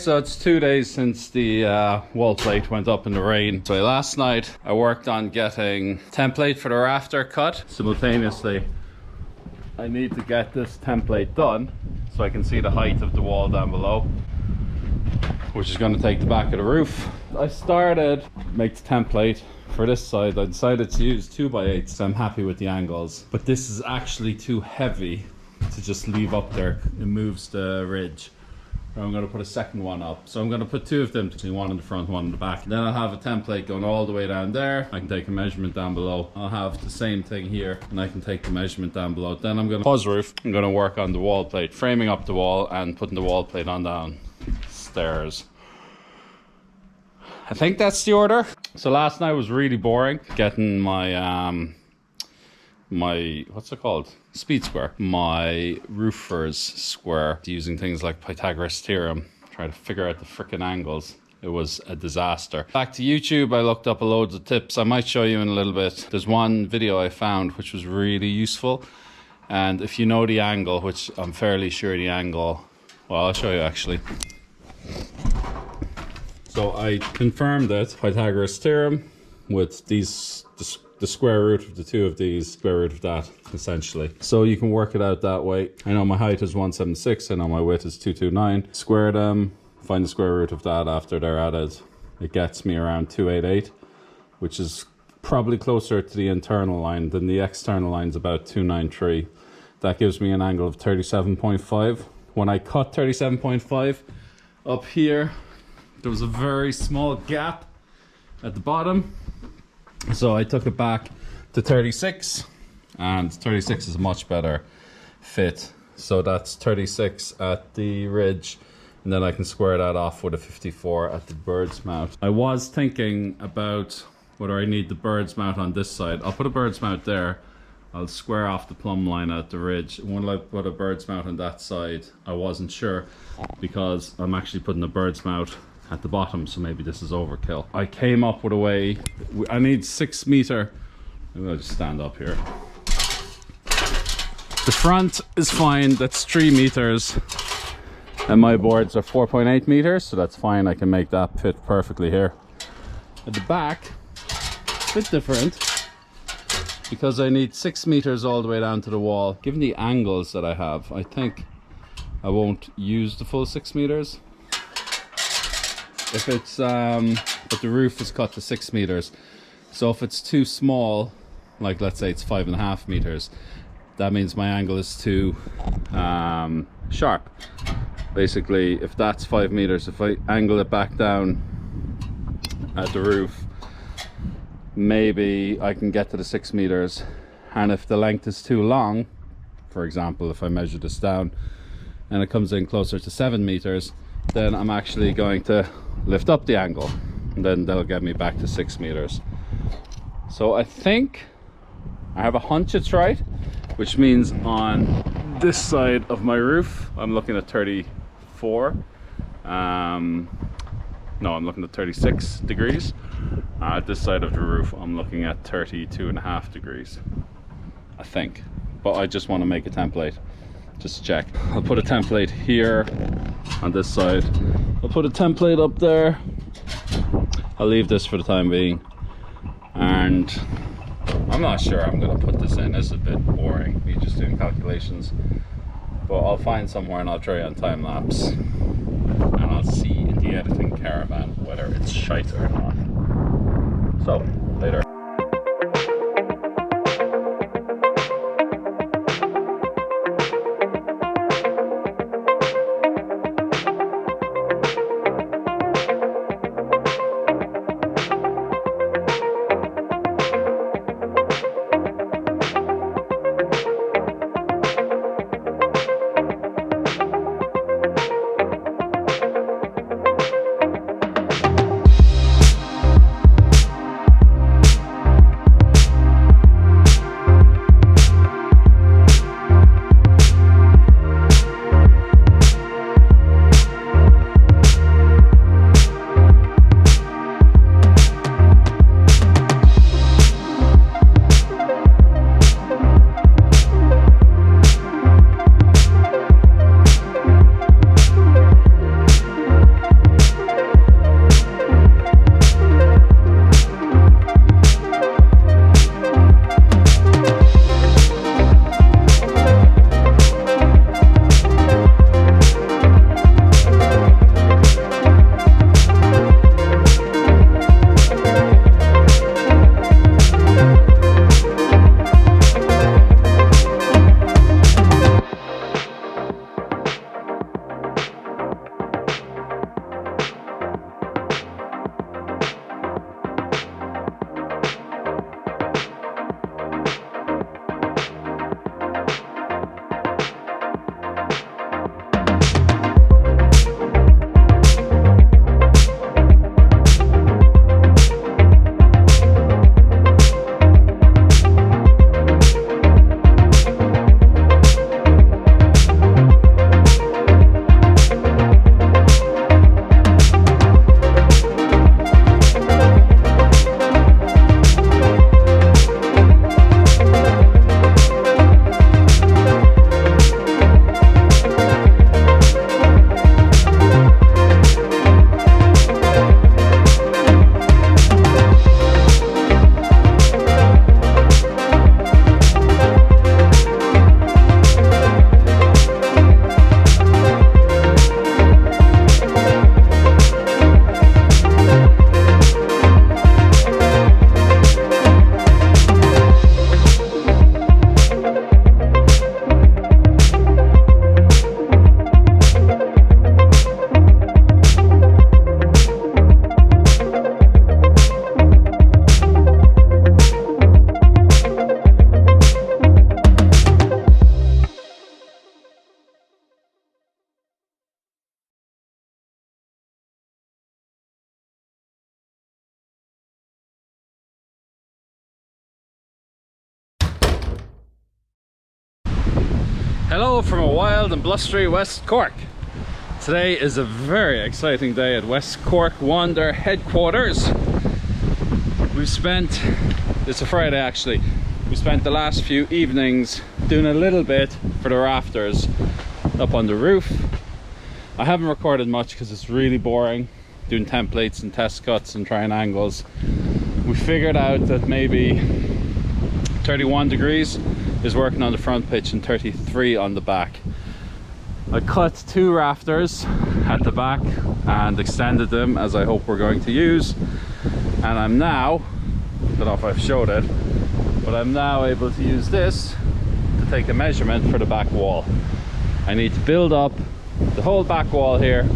So it's 2 days since the wall plate went up in the rain. So last night I worked on getting template for the rafter cut. Simultaneously, I need to get this template done so I can see the height of the wall down below, which is going to take the back of the roof. I started make the template for this side. I decided to use 2x8, so I'm happy with the angles, but this is actually too heavy to just leave up there. It moves the ridge. I'm going to put a second one up, so I'm going to put two of them, one in the front, one in the back. Then I'll have a template going all the way down there. I can take a measurement down below. I'll have the same thing here, and I can take the measurement down below. Then I'm going to pause roof. I'm going to work on the wall plate, framing up the wall and putting the wall plate on down stairs. I think that's the order. So last night was really boring getting my my, what's it called? Speed square. My roofer's square, using things like Pythagoras theorem, trying to figure out the frickin' angles. It was a disaster. Back to YouTube, I looked up loads of tips. I might show you in a little bit. There's one video I found which was really useful. And if you know the angle, which I'm fairly sure the angle, well, I'll show you actually. So I confirmed it, Pythagoras theorem, with these, the square root of the two of these, square root of that, essentially. So you can work it out that way. I know my height is 176, I know my width is 229. Square them, find the square root of that after they're added. It gets me around 288, which is probably closer to the internal line than the external line is about 293. That gives me an angle of 37.5. When I cut 37.5 up here, there was a very small gap at the bottom. So I took it back to 36, and 36 is a much better fit. So that's 36 at the ridge, and then I can square that off with a 54 at the Birdsmouth. I was thinking about whether I need the Birdsmouth on this side. I'll put a Birdsmouth there. I'll square off the plumb line at the ridge. When I put a Birdsmouth on that side, I wasn't sure, because I'm actually putting a Birdsmouth at the bottom, so maybe this is overkill. I came up with a way. I need 6 meter. I'm gonna just stand up here. The front is fine, that's 3 meters, and my boards are 4.8 meters, so that's fine. I can make that fit perfectly here. At the back, a bit different, because I need 6 meters all the way down to the wall. Given the angles that I have, I think I won't use the full 6 meters. If it's, but the roof is cut to 6 meters. So if it's too small, like let's say it's 5.5 meters, that means my angle is too sharp. Basically, if that's 5 meters, if I angle it back down at the roof, maybe I can get to the 6 meters. And if the length is too long, for example, if I measure this down and it comes in closer to 7 meters, then I'm actually going to lift up the angle, and then they'll get me back to 6 meters. So I think I have a hunch it's right, which means on this side of my roof I'm looking at 34. No, I'm looking at 36 degrees. At this side of the roof I'm looking at 32.5 degrees, I think. But I just want to make a template just to check. I'll put a template here on this side. I'll put a template up there. I'll leave this for the time being. And I'm not sure I'm gonna put this in. This is a bit boring, me just doing calculations. But I'll find somewhere and I'll try on time lapse. And I'll see in the editing caravan whether it's shite or not. So, later. Hello from a wild and blustery West Cork. Today is a very exciting day at West Cork Wander headquarters. We've spent, it's a Friday actually, we spent the last few evenings doing a little bit for the rafters up on the roof. I haven't recorded much because it's really boring doing templates and test cuts and trying angles. We figured out that maybe 31 degrees is working on the front pitch and 33 on the back. I cut 2 rafters at the back and extended them, as I hope we're going to use, and I'm now, I don't know if I've showed it, but I'm now able to use this to take a measurement for the back wall. I need to build up the whole back wall here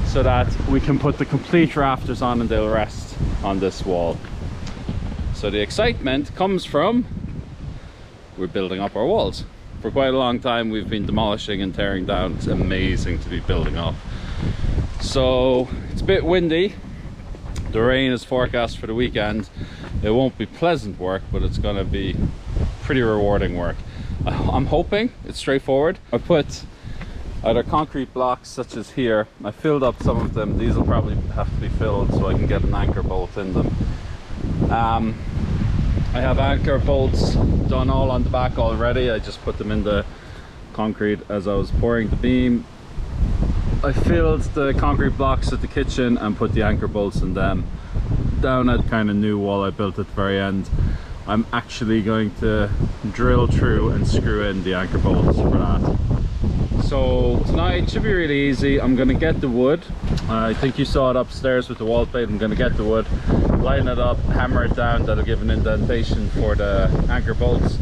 so that we can put the complete rafters on and they'll rest on this wall. So the excitement comes from we're building up our walls. For quite a long time we've been demolishing and tearing down. It's amazing to be building up. So it's a bit windy. The rain is forecast for the weekend. It won't be pleasant work, but it's going to be pretty rewarding work. I'm hoping it's straightforward. I put either concrete blocks such as here. I filled up some of them. These will probably have to be filled so I can get an anchor bolt in them. I have anchor bolts done all on the back already. I just put them in the concrete as I was pouring the beam. I filled the concrete blocks at the kitchen and put the anchor bolts in them. Down at kind of new wall I built at the very end, I'm actually going to drill through and screw in the anchor bolts for that. So tonight should be really easy. I'm going to get the wood. I think you saw it upstairs with the wall plate. I'm going to get the wood, line it up, hammer it down. That'll give an indentation for the anchor bolts.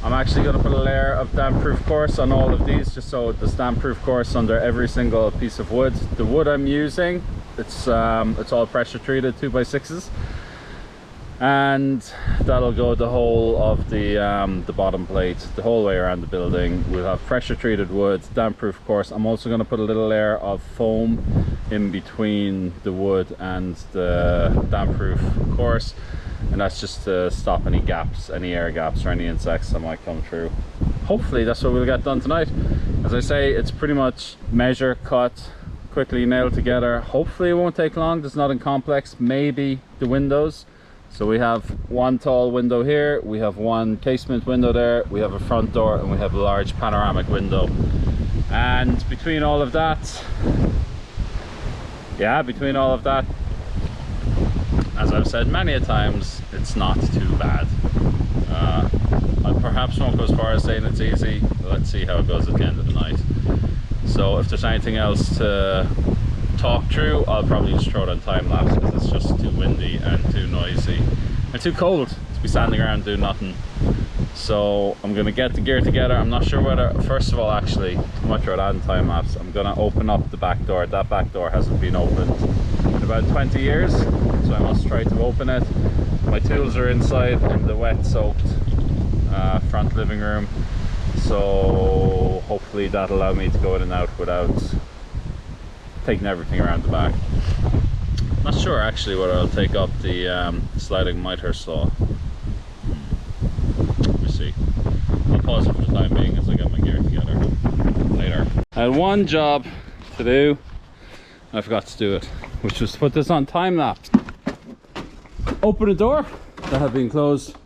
I'm actually going to put a layer of damp-proof course on all of these, just so there's damp-proof course under every single piece of wood. The wood I'm using, it's all pressure treated 2x6s, and that'll go the whole of the bottom plate, the whole way around the building. We'll have pressure treated wood, damp-proof course. I'm also going to put a little layer of foam in between the wood and the damp-proof course, and that's just to stop any gaps, any air gaps or any insects that might come through. Hopefully that's what we'll get done tonight. As I say, it's pretty much measure, cut, quickly nailed together. Hopefully it won't take long. There's nothing complex. Maybe the windows. So we have one tall window here, we have one casement window there, we have a front door, and we have a large panoramic window. And between all of that, as I've said many a times, it's not too bad. I perhaps won't go as far as saying it's easy. Let's see how it goes at the end of the night. So if there's anything else to talk through, I'll probably just throw it on time lapse because it's just too windy and too noisy and too cold to be standing around doing nothing. So I'm going to get the gear together. I'm not sure whether, first of all, actually, I might throw that in time lapse. I'm going to open up the back door. That back door hasn't been opened in about 20 years, so I must try to open it. My tools are inside in the wet soaked front living room, so hopefully that'll allow me to go in and out without taking everything around the back. Not sure actually whether I'll take up the sliding miter saw. We'll see. I'll pause it for the time being as I get my gear together later. I had one job to do, I forgot to do it, which was to put this on time lapse. Open a door that had been closed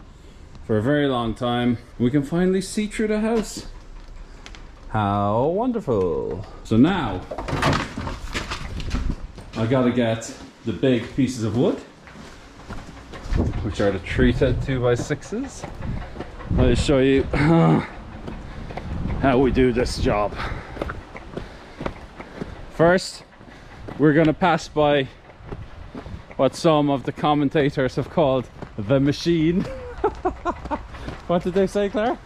for a very long time. We can finally see through the house. How wonderful. So now I gotta get the big pieces of wood, which are the treated 2x6s. I'll show you how we do this job. First, we're gonna pass by what some of the commentators have called the machine. What did they say, Claire?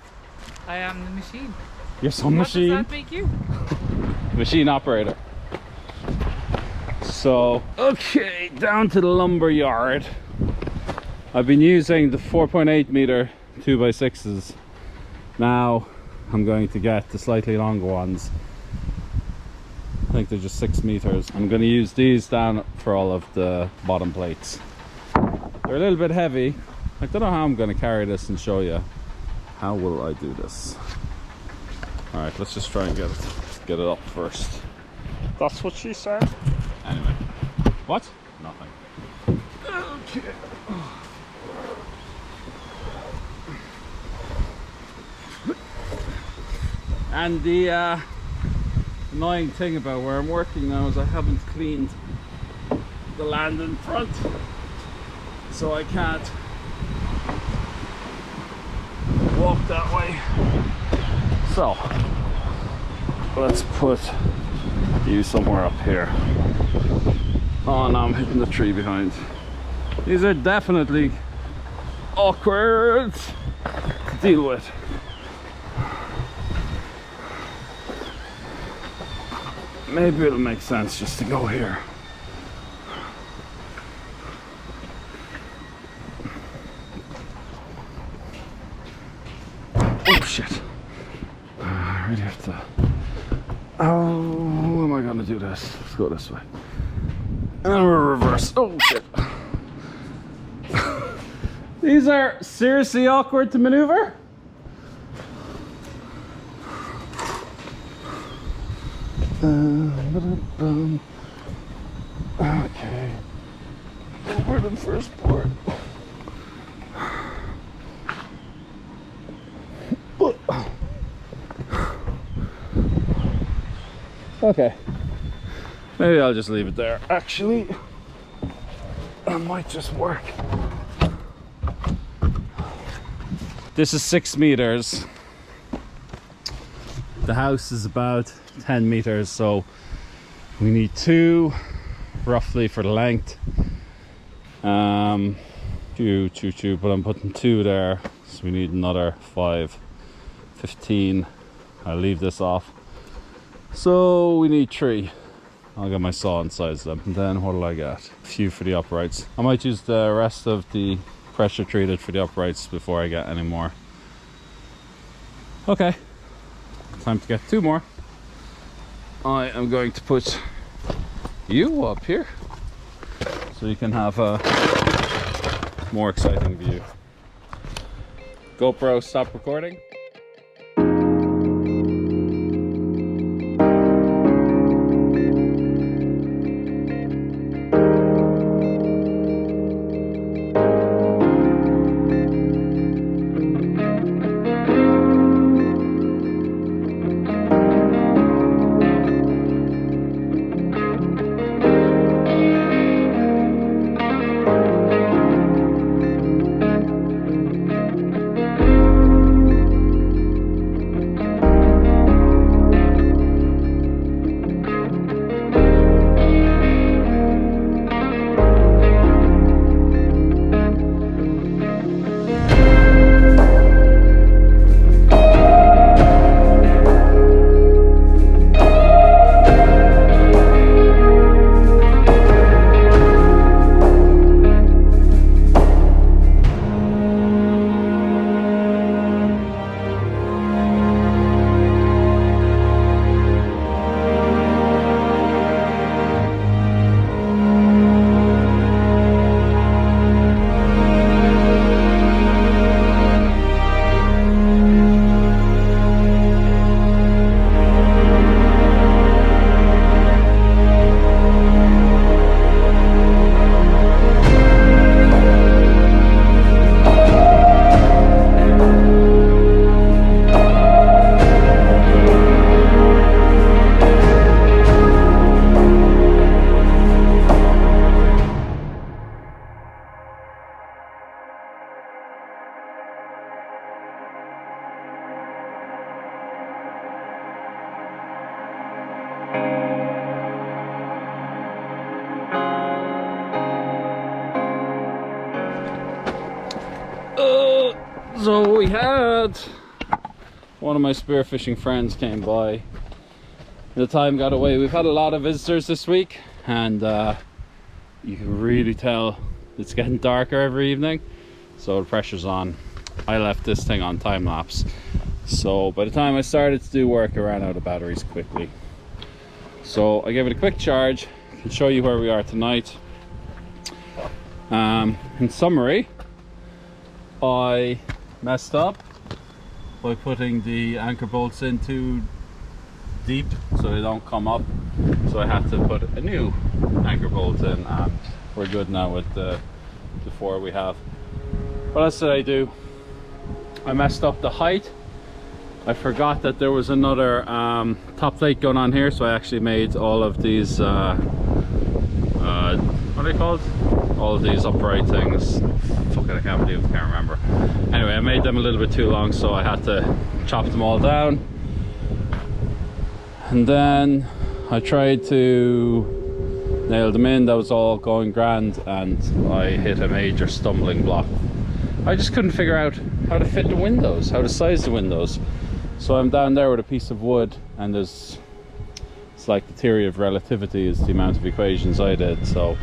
I am the machine. You're some machine? What does that make you? Machine operator. So, okay, down to the lumber yard. I've been using the 4.8 meter 2x6s. Now I'm going to get the slightly longer ones. I think they're just 6 meters. I'm going to use these down for all of the bottom plates. They're a little bit heavy. I don't know how I'm going to carry this and show you. How will I do this? All right, let's just try and get it up first. That's what she said. Anyway, what? Nothing. Okay. And the annoying thing about where I'm working now is I haven't cleaned the land in front, so I can't walk that way. So let's put you somewhere up here. Oh no, I'm hitting the tree behind. These are definitely awkward to deal with. Maybe it'll make sense just to go here. Oh shit. I really have to... Oh, how am I gonna do this? Let's go this way. And then we're reverse. Oh shit. These are seriously awkward to maneuver. Okay. Over to the first port. Okay. Maybe I'll just leave it there. Actually, that might just work. This is 6 meters. The house is about 10 meters, so we need 2 roughly for the length. Two, but I'm putting 2 there, so we need another 5, 15. I'll leave this off. So we need 3. I'll get my saw and size them. And then what will I get? A few for the uprights. I might use the rest of the pressure treated for the uprights before I get any more. Okay, time to get 2 more. I am going to put you up here so you can have a more exciting view. GoPro, stop recording. So we had one of my spearfishing friends came by. The time got away. We've had a lot of visitors this week, and you can really tell it's getting darker every evening, so the pressure's on. I left this thing on time lapse, so by the time I started to do work I ran out of batteries quickly. So I gave it a quick charge. I can show you where we are tonight. In summary, I messed up by putting the anchor bolts in too deep so they don't come up. So I had to put a new anchor bolt in, and we're good now with the 4 we have. What else did I do? I messed up the height. I forgot that there was another top plate going on here, so I actually made all of these what are they called? All of these upright things. Fuck it, I can't remember. Anyway, I made them a little bit too long, so I had to chop them all down. And then I tried to nail them in. That was all going grand, and I hit a major stumbling block. I just couldn't figure out how to fit the windows, how to size the windows. So I'm down there with a piece of wood, and it's like the theory of relativity is the amount of equations I did. So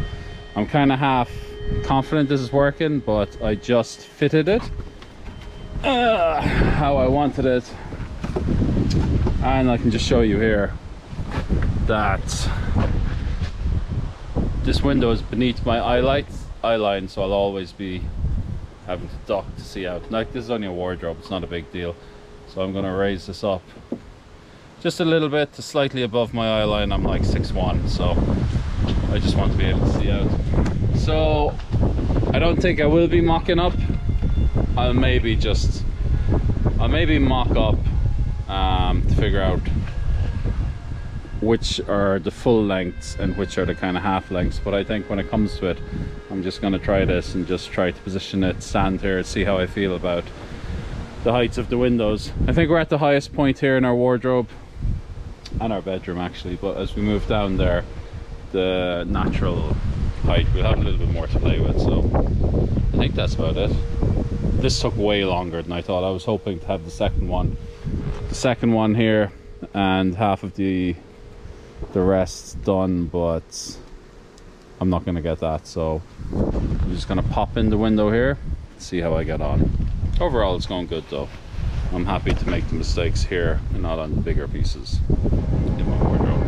I'm kind of half confident this is working, but I just fitted it how I wanted it. And I can just show you here that this window is beneath my eye line, so I'll always be having to duck to see out. Like, this is only a wardrobe, it's not a big deal. So I'm going to raise this up just a little bit to slightly above my eye line. I'm like 6'1", so I just want to be able to see out. So I don't think I will be mocking up. I'll maybe mock up to figure out which are the full lengths and which are the kind of half lengths. But I think when it comes to it, I'm just going to try this and just try to position it, stand here, see how I feel about the heights of the windows. I think we're at the highest point here in our wardrobe and our bedroom actually, but as we move down there, the natural height, we'll have a little bit more to play with. So I think that's about it. This took way longer than I thought. I was hoping to have the second one here and half of the rest done, but I'm not going to get that, so I'm just going to pop in the window here, see how I get on. Overall it's going good though. I'm happy to make the mistakes here and not on the bigger pieces in my wardrobe.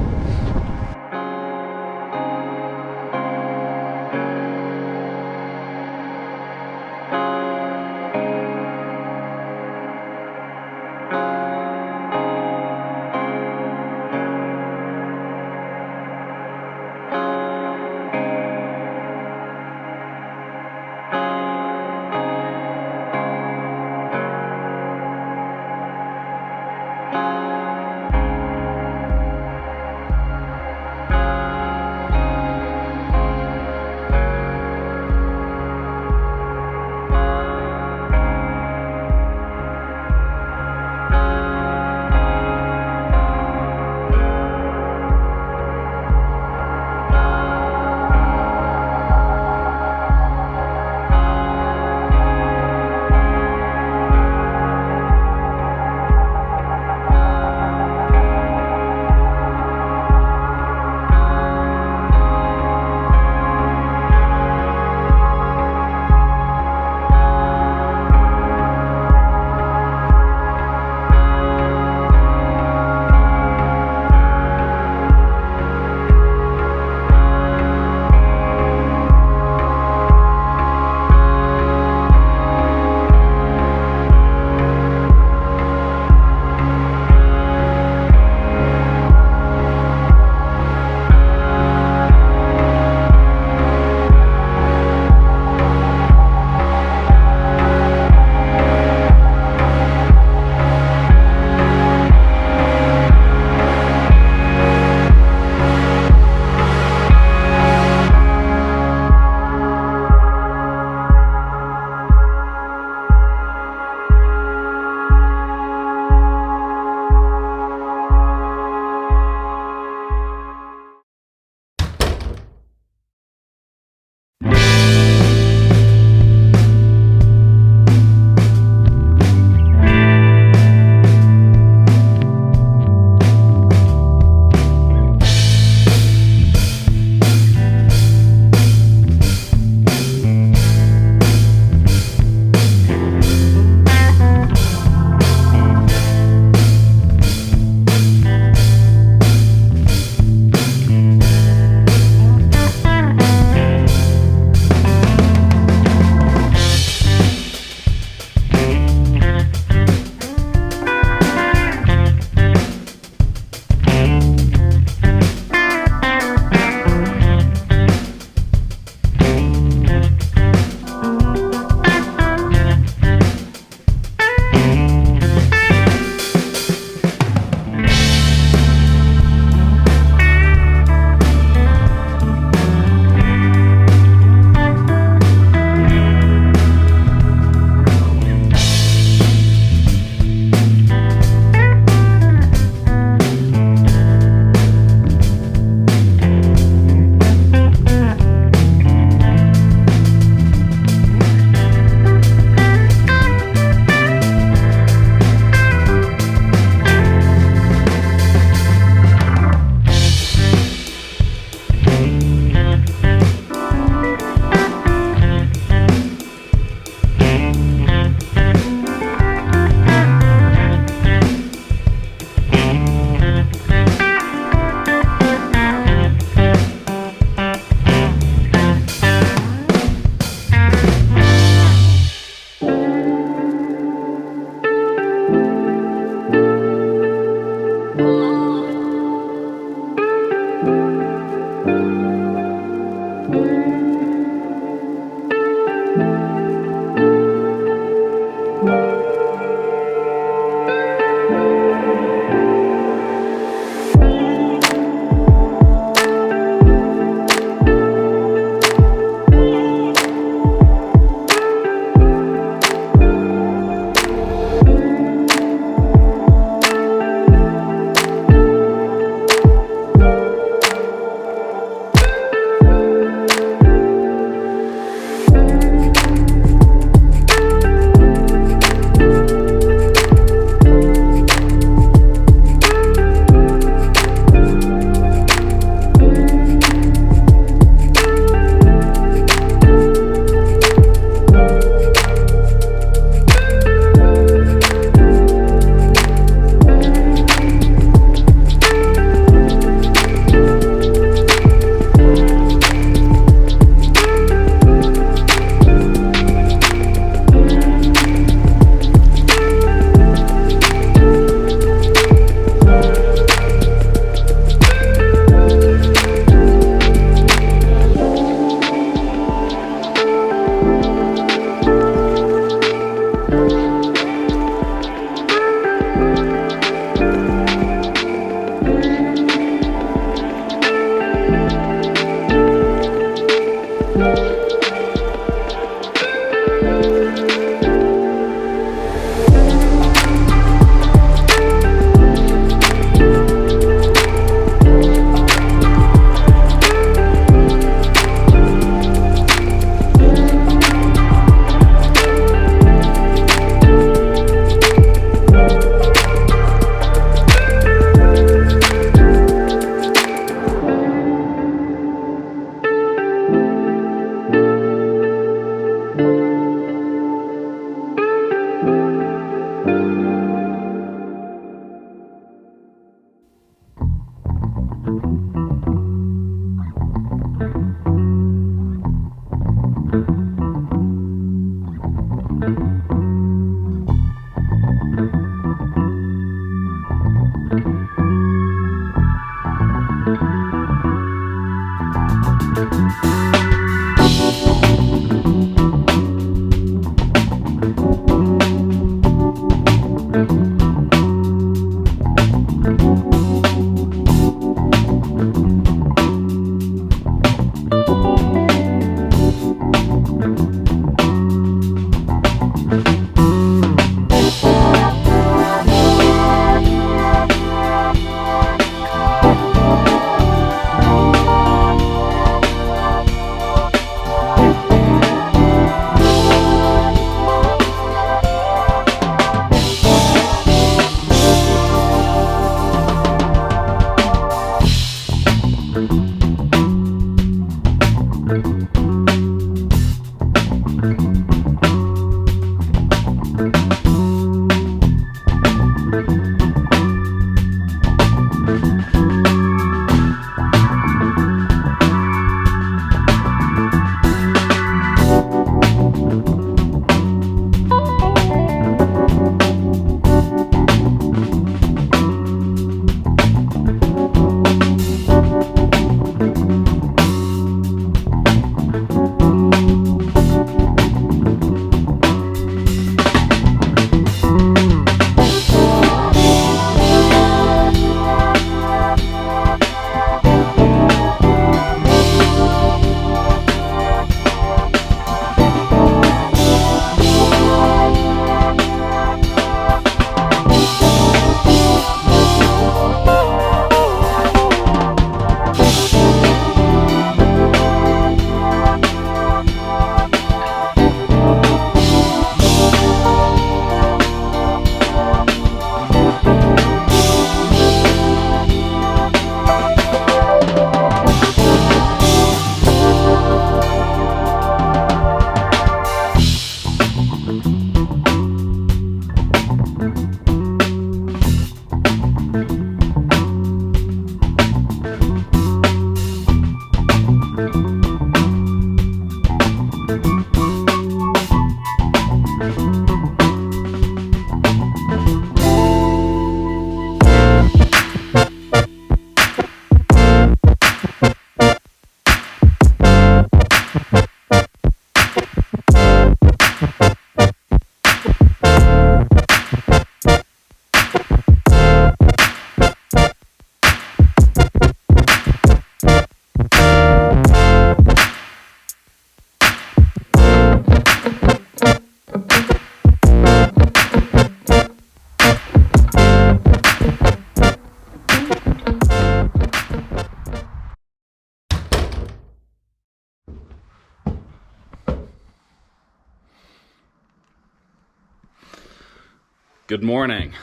Good morning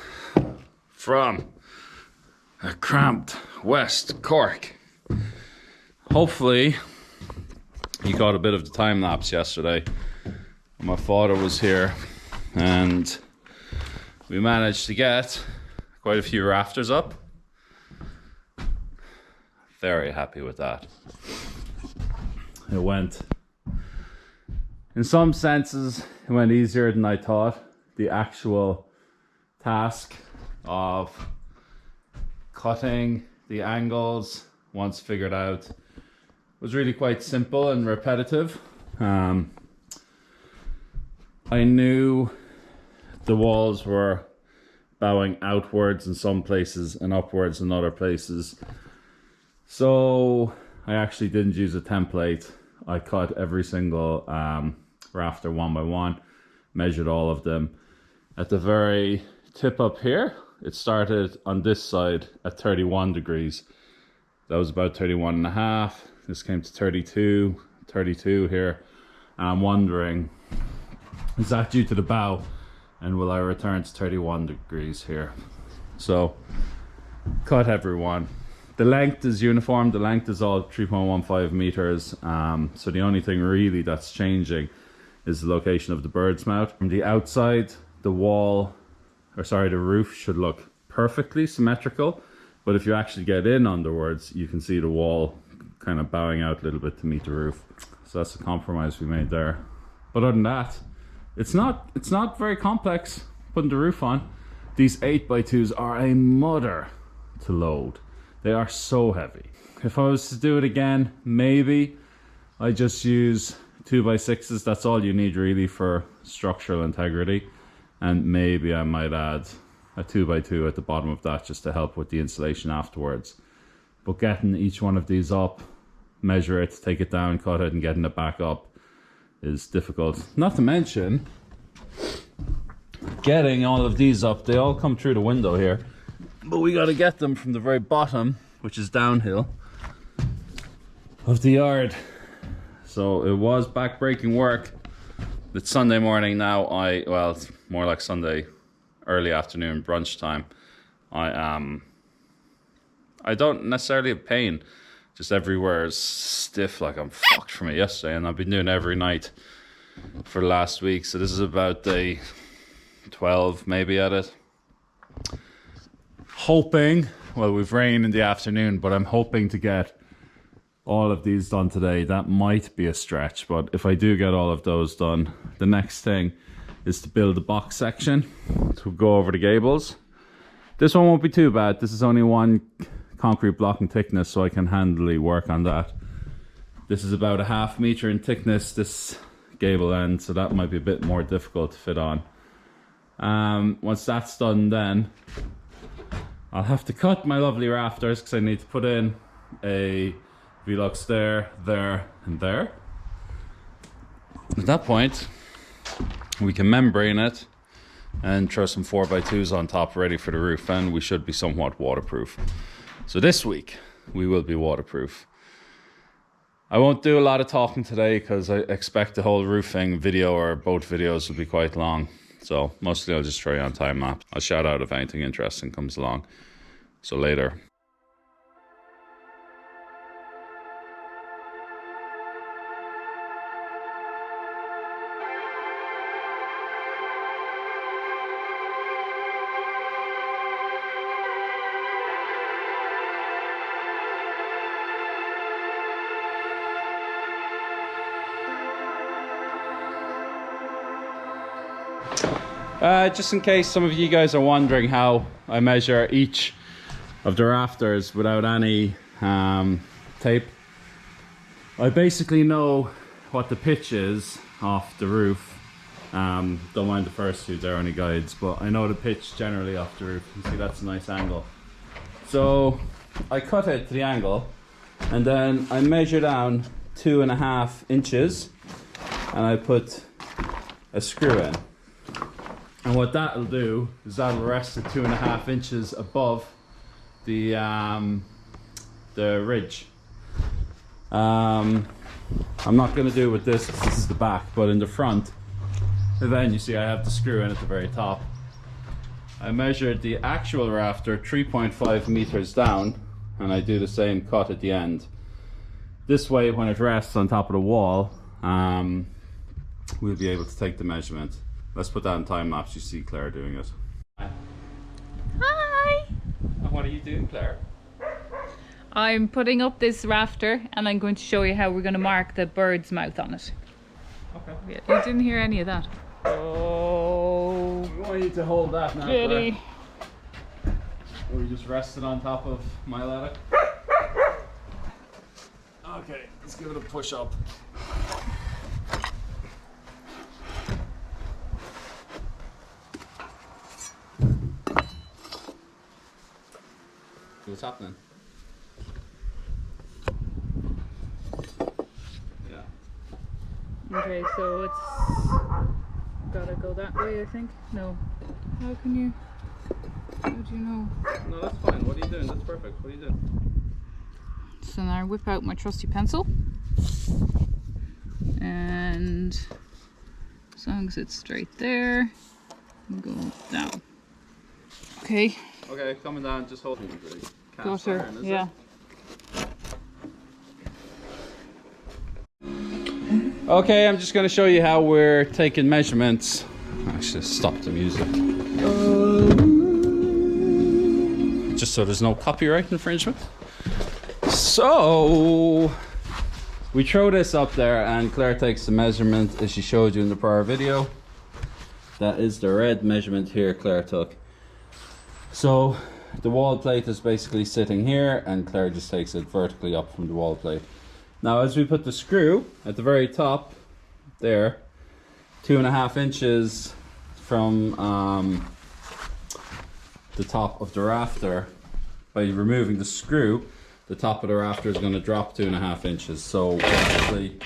from a cramped West Cork. Hopefully you got a bit of the time lapse yesterday. My father was here and we managed to get quite a few rafters up. Very happy with that. It went, in some senses, it went easier than I thought. The actual task of cutting the angles, once figured out, was really quite simple and repetitive. I knew the walls were bowing outwards in some places and upwards in other places. So I actually didn't use a template. I cut every single rafter one by one, measured all of them. At the very tip up here, it started on this side at 31 degrees. That was about 31 and a half. This came to 32 here. And I'm wondering, is that due to the bow? And will I return to 31 degrees here? So, cut everyone. The length is uniform. The length is all 3.15 meters. So the only thing really that's changing is the location of the Birdsmouth. From the outside, the roof should look perfectly symmetrical. But if you actually get in underwards, you can see the wall kind of bowing out a little bit to meet the roof. So that's the compromise we made there. But other than that, it's not very complex putting the roof on. These 8x2s are a mother to load. They are so heavy. If I was to do it again, maybe I just use 2x6s. That's all you need really for structural integrity. And maybe I might add a 2x2 at the bottom of that just to help with the insulation afterwards. But getting each one of these up measure it, take it down, cut it, and getting it back up is difficult. Not to mention getting all of these up. They all come through the window here, but we got to get them from the very bottom, which is downhill, of the yard. So it was back-breaking work. It's Sunday morning now. Well, it's more like Sunday early afternoon, brunch time. I don't necessarily have pain, just everywhere is stiff, like I'm fucked from it yesterday, and I've been doing it every night for the last week. So this is about day 12 maybe at it. Hoping, well, we've rain in the afternoon, but I'm hoping to get all of these done today. That might be a stretch, but if I do get all of those done, the next thing is to build the box section to go over the gables. This one won't be too bad. This is only one concrete block in thickness, so I can handily work on that. This is about a ½ meter in thickness, this gable end, so that might be a bit more difficult to fit on. Once that's done, then I'll have to cut my lovely rafters, because I need to put in a Velux there, and there. At that point, we can membrane it and throw some 4x2s on top ready for the roof, and we should be somewhat waterproof. So this week we will be waterproof. I won't do a lot of talking today because I expect the whole roofing video or both videos will be quite long. So mostly I'll just throw you on time lapse. I'll shout out if anything interesting comes along. So later. Just in case some of you guys are wondering how I measure each of the rafters without any tape, I basically know what the pitch is off the roof. Don't mind the first two, they're only guides, but I know the pitch generally off the roof. You can see that's a nice angle. So I cut it to the angle, and then I measure down 2.5 inches, and I put a screw in. And what that'll do is that'll rest at 2.5 inches above the ridge. I'm not going to do it with this because this is the back, but in the front, and then you see I have the screw in at the very top. I measured the actual rafter 3.5 meters down, and I do the same cut at the end. This way, when it rests on top of the wall, we'll be able to take the measurement. Let's put that in time lapse. You see Claire doing it. Hi! And what are you doing, Claire? I'm putting up this rafter and I'm going to show you how we're going to mark the bird's mouth on it. Okay. Yeah, you didn't hear any of that. Oh, We want you to hold that now, goody. Claire. Or you just rest it on top of my ladder. Okay, let's give it a push up. What's happening? Yeah. Okay, so it's gotta go that way, I think. No. How can you? How do you know? No, that's fine. What are you doing? That's perfect. What are you doing? So now I whip out my trusty pencil. And as long as it's straight there, and go down. Okay. Okay, coming down, just hold it. Gutter, yeah. Okay, I'm just going to show you how we're taking measurements. Actually, stop the music. Just so there's no copyright infringement. So, we throw this up there and Claire takes the measurement as she showed you in the prior video. That is the red measurement here Claire took. So, the wall plate is basically sitting here and Claire just takes it vertically up from the wall plate. Now as we put the screw at the very top there, 2.5 inches from the top of the rafter, by removing the screw, the top of the rafter is going to drop 2.5 inches. So basically,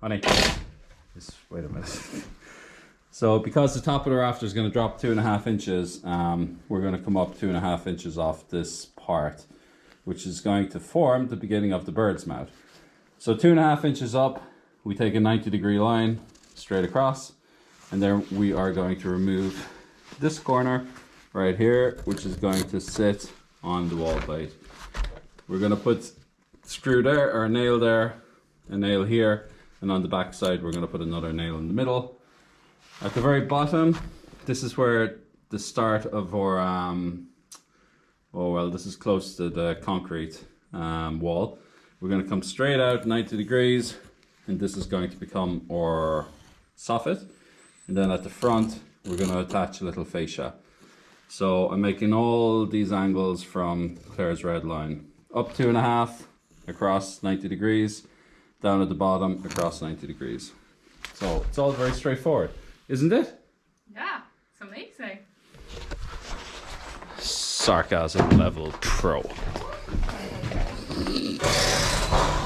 honey, wait a minute. So because the top of the rafter is going to drop 2.5 inches, we're going to come up 2.5 inches off this part, which is going to form the beginning of the bird's mouth. So 2.5 inches up, we take a 90-degree line straight across, and then we are going to remove this corner right here, which is going to sit on the wall plate. We're going to put screw there, or a nail there, a nail here, and on the back side we're going to put another nail in the middle. At the very bottom, this is where the start of our this is close to the concrete wall. We're going to come straight out 90 degrees, and this is going to become our soffit. And then at the front, we're going to attach a little fascia. So I'm making all these angles from Claire's red line. Up 2.5, across 90 degrees, down at the bottom, across 90 degrees. So it's all very straightforward, isn't it? Yeah, it's amazing. Sarcasm level pro.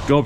Go.